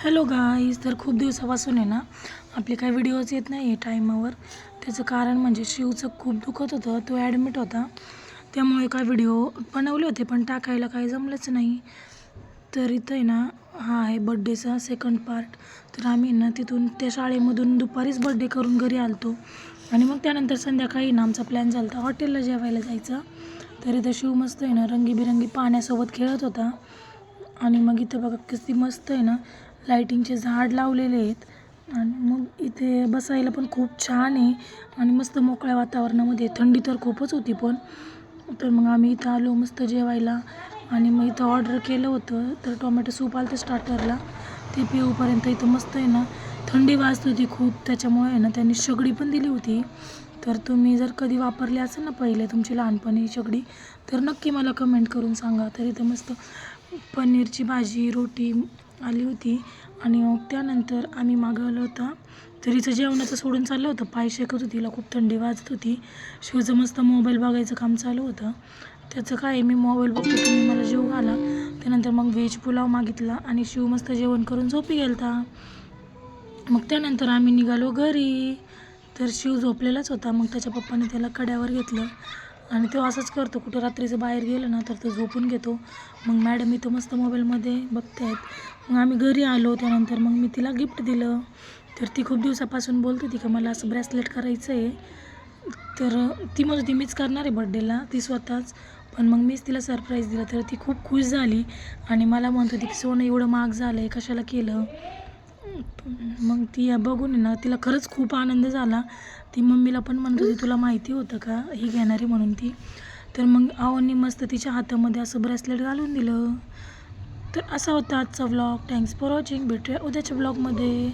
Hello guys. तर खूप दिवसापासून आहे ना आपले काही व्हिडिओज येत नाही आहे टाईमावर. त्याचं कारण म्हणजे शिवचं खूप दुखत होतं, तो ॲडमिट होता. त्यामुळे काय व्हिडिओ बनवले होते पण टाकायला काही जमलंच नाही. तर इथं आहे ना हा आहे बड्डेचा सेकंड पार्ट. तर आम्ही ना तिथून त्या शाळेमधून दुपारीच बड्डे करून घरी आलतो आणि मग त्यानंतर संध्याकाळी ना आमचा प्लॅन झाला होता हॉटेलला जेवायला जायचा. तर इथं शिव मस्त आहे ना रंगीबिरंगी पाण्यासोबत खेळत होता. आणि मग इथं बघा किती मस्त आहे ना लाईटिंगचे झाड लावलेले आहेत आणि मग इथे बसायला पण खूप छान आहे आणि मस्त मोकळ्या वातावरणामध्ये. थंडी तर खूपच होती पण. तर मग आम्ही इथं आलो मस्त जेवायला आणि मग इथं ऑर्डर केलं होतं. तर टोमॅटो सूप आलं तर स्टार्टरला, ते पिऊपर्यंत इथं मस्त आहे ना थंडी वाजत होती खूप. त्याच्यामुळे आहे ना त्यांनी शेगडी पण दिली होती. तर तुम्ही जर कधी वापरली असेल ना पहिले तुमची लहानपणी शेगडी, तर नक्की मला कमेंट करून सांगा. तर इथं मस्त पनीरची भाजी रोटी आली होती आणि मग त्यानंतर आम्ही मागवलं होतं. तर हिचं जेवणाचं सोडून चाललं होतं, पाय शेकत होती, तिला खूप थंडी वाजत होती. शिवचं मस्त मोबाईल बघायचं काम चालू होतं. त्याचं काय मी मोबाईल बघतो, तुम्ही मला जेवू घाला. त्यानंतर मग व्हेज पुलाव मागितला आणि शिव मस्त जेवण करून झोपी गेलता. मग त्यानंतर आम्ही निघालो घरी. तर शिव झोपलेलाच होता. मग त्याच्या पप्पाने त्याला कड्यावर घेतलं आणि तो असंच करतो, कुठं रात्रीचं बाहेर गेलं ना तर तो झोपून घेतो. मग मॅडम इथं मस्त मोबाईलमध्ये बघते आहेत. मग आम्ही घरी आलो. त्यानंतर मग मी तिला गिफ्ट दिलं. तर ती खूप दिवसापासून बोलत होती का मला असं ब्रेसलेट करायचं आहे. तर ती म्हणत होती मीच करणार आहे बड्डेला, ती स्वतःच. पण मग मीच तिला सरप्राईज दिलं. तर ती खूप खुश झाली आणि मला म्हणत होती की सोनं एवढं महाग झालं आहे, कशाला केलं. मग ती बघून आहे ना तिला खरंच खूप आनंद झाला. ती मम्मीला पण म्हणत होती तुला माहिती होतं का ही घेणारी म्हणून ती. तर मग आवनी मस्त तिच्या हातामध्ये असं ब्रेसलेट घालून दिलं. तर असा होता आजचा व्लॉग. Thanks for watching. भेटूया उद्याच्या व्लॉगमध्ये.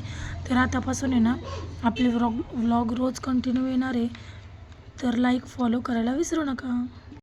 तर आतापासून आहे ना आपले व्लॉग रोज कंटिन्यू येणार आहे. तर लाईक फॉलो करायला विसरू नका.